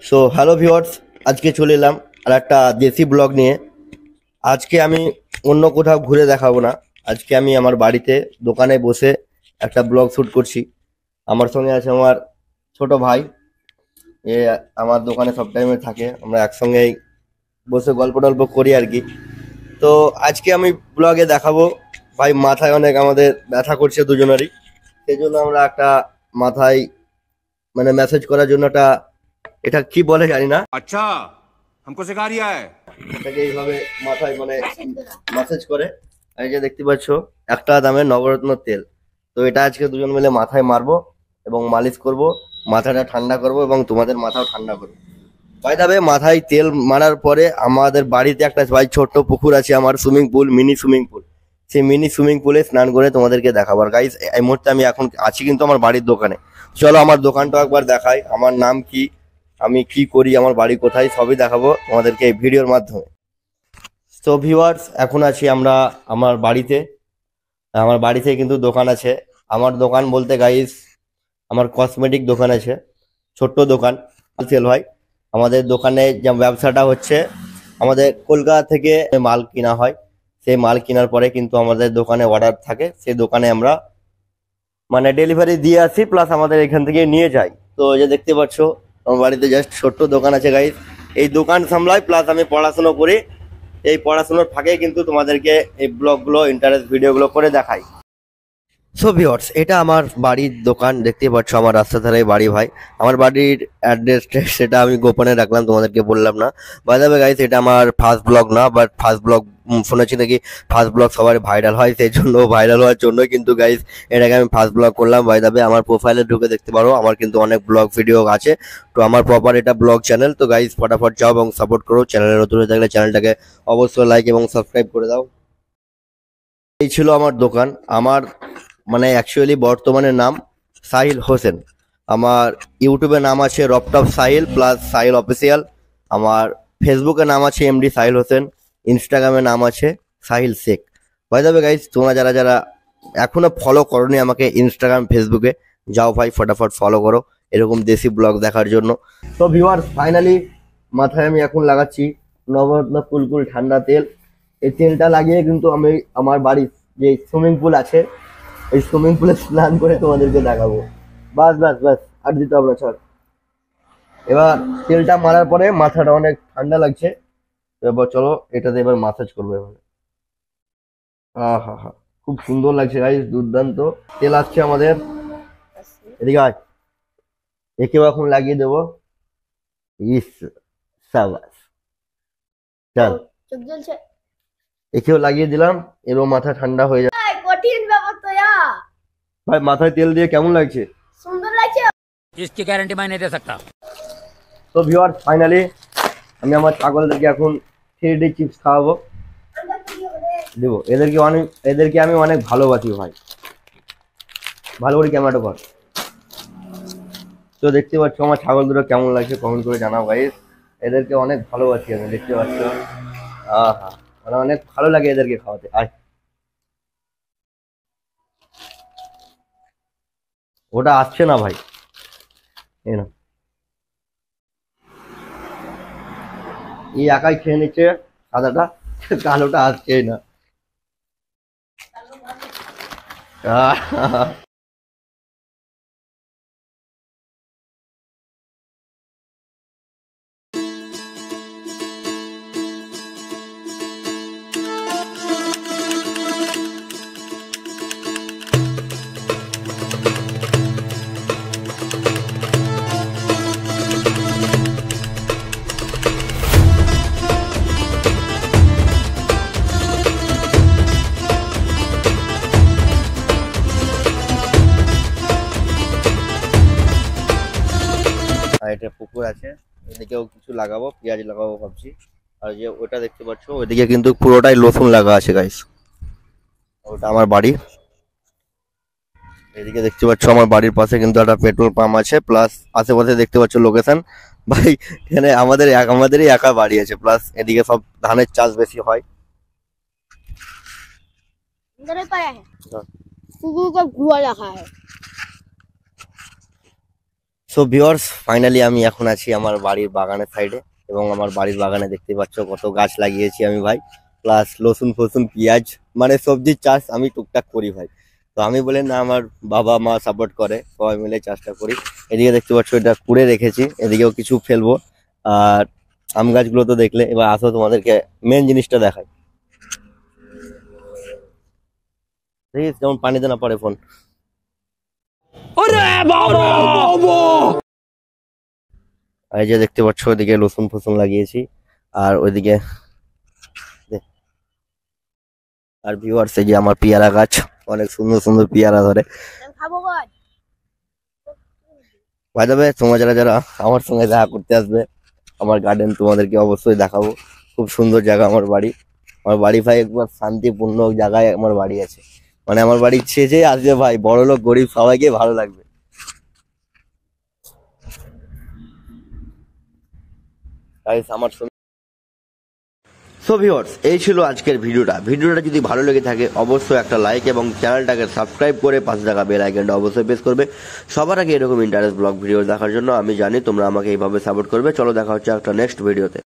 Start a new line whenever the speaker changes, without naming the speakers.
So hello viewers, আজকে চলে এলাম আর একটা দেশি ব্লগ নিয়ে। আজকে আমি অন্য কোথাও ঘুরে দেখাবো না, আজকে আমি আমার বাড়িতে দোকানে বসে একটা ব্লগ শ্যুট করছি। আমার সঙ্গে আছে আমার ছোট ভাই, এ আমার দোকানে সব টাইমে থাকে, আমরা একসঙ্গেই বসে গল্প টল্প করি আর কি। তো আজকে আমি ব্লগে দেখাবো, ভাই মাথায় অনেক আমাদের ব্যথা করছে দুজনেরই, সেই জন্য আমরা একটা মাথায় মানে মেসেজ করার জন্য একটা, এটা কি বলে জানি না,
अच्छा हमको सिखा रिया है।
এটাকে এইভাবে মাথায় মানে মাসাজ করে। আর এই যে দেখতে পাচ্ছ একটা দামের নবরত্ন তেল, তো এটা আজকে দুজন মিলে মাথায় মারবো এবং মালিশ করব, মাথাটা ঠান্ডা করব এবং তোমাদের মাথাও ঠান্ডা করবো। বাই দ্য ওয়ে, মাথায় তেল মারার পরে আমাদের বাড়িতে একটা ভাই ছোট্ট পুকুর আছে আমার, swimming pool, mini swimming pool. সেই মিনি সুইমিং পুলে স্নান করে তোমাদেরকে দেখাবার গাইস। এই মুহূর্তে আমি এখন আছি কিন্তু আমার বাড়ির দোকানে। চলো আমার দোকানটা একবার দেখাই, আমার নাম কি, আমি কি করি, আমার বাড়ি কোথায়, সবই দেখাবো তোমাদেরকে এই ভিডিওর মাধ্যমে। তো ভিউয়ার্স, এখন আছি আমরা আমার বাড়িতে। আমার বাড়িতে কিন্তু দোকান আছে। আমার দোকান বলতে গাইস, আমার কসমেটিক দোকান আছে, ছোট্ট দোকান, সেল হয়। আমাদের দোকানে যে ব্যবসাটা হচ্ছে, আমাদের কলকাতা থেকে মাল কিনা হয়, সেই মাল কেনার পরে কিন্তু আমাদের দোকানে অর্ডার থাকে, সেই দোকানে আমরা মানে ডেলিভারি দিয়ে আসি, প্লাস আমাদের এখান থেকে নিয়ে যাই। তো এই যে দেখতে পাচ্ছ আমার বাড়িতে জাস্ট ছোট্ট দোকান আছে গাইস, এই দোকান সামলাই, প্লাস আমি পড়াশোনা করি। এই পড়াশোনার ফাঁকে কিন্তু তোমাদেরকে এই ব্লগগুলো, ইন্টারেস্ট ভিডিওগুলো করে দেখাই। সো ভিউয়ার্স, এটা আমার বাড়ির দোকান, দেখতে পাচ্ছ আমার রাস্তার ধারে বাড়ি ভাই। আমার বাড়ির অ্যাড্রেস সেটা আমি গোপনে রাখলাম, তোমাদেরকে বললাম না। বাই দ্য ওয়ে গাইস, এটা আমার ফার্স্ট ব্লগ না, বাট ফার্স্ট ব্লগ শুনেছি নাকি ফার্স্ট ব্লগ সবার ভাইরাল হয়, সেই জন্য ভাইরাল হওয়ার জন্যই কিন্তু গাইস এটাকে আমি ফার্স্ট ব্লগ করলাম। বাই দ্য ওয়ে, আমার প্রোফাইলে ঢুকে দেখতে পারো, আমার কিন্তু অনেক ব্লগ ভিডিও আছে। তো আমার প্রপার এটা ব্লগ চ্যানেল। তো গাইস ফটাফট যাও এবং সাপোর্ট করো, চ্যানেলে নতুন হয়ে থাকলে চ্যানেলটাকে অবশ্যই লাইক এবং সাবস্ক্রাইব করে দাও। এই ছিল আমার দোকান। আমার মানে অ্যাকচুয়ালি বর্তমানে নাম সাহিল হোসেন। আমার ইউটিউবে নাম আছে রপটপ সাহিল প্লাস সাহিল অফিসিয়াল। আমার ফেসবুকে নাম আছে এমডি সাহিল হোসেন। ইনস্টাগ্রামে নাম আছে Sahil Sheikh. By the way guys, তোমরা যারা যারা এখনো ফলো করোনি আমাকে ইনস্টাগ্রাম ফেসবুকে, যাও ভাই ফটাফট ফলো করো এরকম দেশি ব্লগ দেখার জন্য। তো ভিউয়ার্স, ফাইনালি মাথায় আমি এখন লাগাচ্ছি নবরত্ন কুলকুল ঠান্ডা তেল। এই তেলটা লাগিয়ে কিন্তু আমি আমার বাড়ির যে সুইমিং পুল আছে, এই সুইমিং পুলে স্নান করে তোমাদেরকে দেখাবো। বাস বাস বাস, আর দিতে হবে না, চল। এবার তেলটা মারার পরে মাথাটা অনেক ঠান্ডা লাগছে, এবার চলো এটাতে এবার মাসাজ করবো এবার। হা হা, খুব সুন্দর লাগছে গাইস, দুর্দান্ত তেল আসছে আমাদের। এদিকে আয়, একেও এখন লাগিয়ে দেবো। ইস, সাবাস, চল
চোখ জ্বলছে।
একেও লাগিয়ে দিলাম, এরও মাথা ঠান্ডা হয়ে যাবে।
কঠিন ব্যাপার তো ইয়া।
ভাই মাথায় তেল দিয়ে কেমন লাগছে?
সুন্দর লাগছে।
इसकी गारंटी मैं नहीं दे सकता।
তো ভিউয়ার্স, ফাইনালি আমি আমার ছাগলদেরকে এখন 3D চিপস খাওয়াবো, দেবো এদেরকে। এদেরকে আমি অনেক ভালোবাসি ভাই, ভালো করে ক্যামেরাটা কর। তো দেখতে পাচ্ছ আমার ছাগল দুটো কেমন লাগছে, কমেন্ট করে জানাও গাইস। এদেরকে অনেক ভালোবাসি আমি, দেখতে পাচ্ছ। আহা, মানে অনেক ভালো লাগে এদেরকে খাওয়াতে। আয়, ওটা আসছে না ভাই, এই না, এই একাই খেয়ে নিচ্ছে সাদাটা, কালোটা আসছেই না। আহ, আর এটা পুকুর আছে, এদিকেও কিছু লাগাবো, পেঁয়াজ লাগাবো ভাবছি। আর যে ওটা দেখতে পাচ্ছ ওইদিকে কিন্তু পুরোটাই রসুন লাগা আছে গাইস, ওটা আমার বাড়ি। এদিকে দেখতে পাচ্ছ আমার বাড়ির পাশে কিন্তু একটা পেট্রোল পাম্প আছে, প্লাস আশেপাশে দেখতে পাচ্ছ লোকেশন। ভাই এখানে আমাদেরই একা বাড়ি আছে, প্লাস এদিকে সব ধানের চাষ বেশি হয়।
अंदर पाया है कुकू का गुआ रखा है।
সো ভিউয়ার্স, ফাইনালি আমি এখন আছি আমার বাড়ির বাগানের সাইডে, এবং আমার বাড়ির বাগানে দেখতে পাচ্ছ কত গাছ লাগিয়েছি আমি ভাই, প্লাস রসুন ফসুন পেঁয়াজ, মানে সবজির চাষ আমি টুকটাক করি ভাই। তো আমি বলে না, আমার বাবা মা সাপোর্ট করে, সবাই মিলে চাষটা করি। এদিকে দেখতে পাচ্ছ এটা কুড়ে রেখেছি, এদিকেও কিছু ফেলবো। আর আম গাছগুলো তো দেখলে, এবার আসো তোমাদেরকে মেন জিনিসটা দেখাই। প্লিজ যেমন পানিতে না পড়ে ফোন। আর এই যে দেখতে পাচ্ছ ওইদিকে রসুন ফসুন লাগিয়েছি, আর ওইদিকে আর ভিউয়ার্স, এই যে আমার পেয়ারা গাছ, অনেক সুন্দর সুন্দর পেয়ারা ধরে।
খাবো বল।
ভাই তবে তোমরা যারা যারা আমার সঙ্গে দেখা করতে আসবে আমার গার্ডেন, তোমাদেরকে অবশ্যই দেখাবো। খুব সুন্দর জায়গা আমার বাড়ি। আমার বাড়ি ভাই একবার শান্তিপূর্ণ জায়গায় আমার বাড়ি আছে, মানে আমার বাড়ি ছেড়ে আসবে ভাই, বড় লোক গরিব সবাইকে ভালো লাগবে। Guys, আমার সো ভিউয়ার্স, এই ছিল আজকের ভিডিওটা যদি ভালো লেগে থাকে অবশ্যই একটা লাইক এবং চ্যানেলটাকে সাবস্ক্রাইব করে পাশে থাকা বেল আইকনটা অবশ্যই প্রেস করবে সবার আগে এরকম ইন্টারেস্ট ব্লগ ভিডিও দেখার জন্য। আমি জানি তোমরা আমাকে এইভাবে সাপোর্ট করবে। চলো দেখা হচ্ছে একটা নেক্সট ভিডিওতে।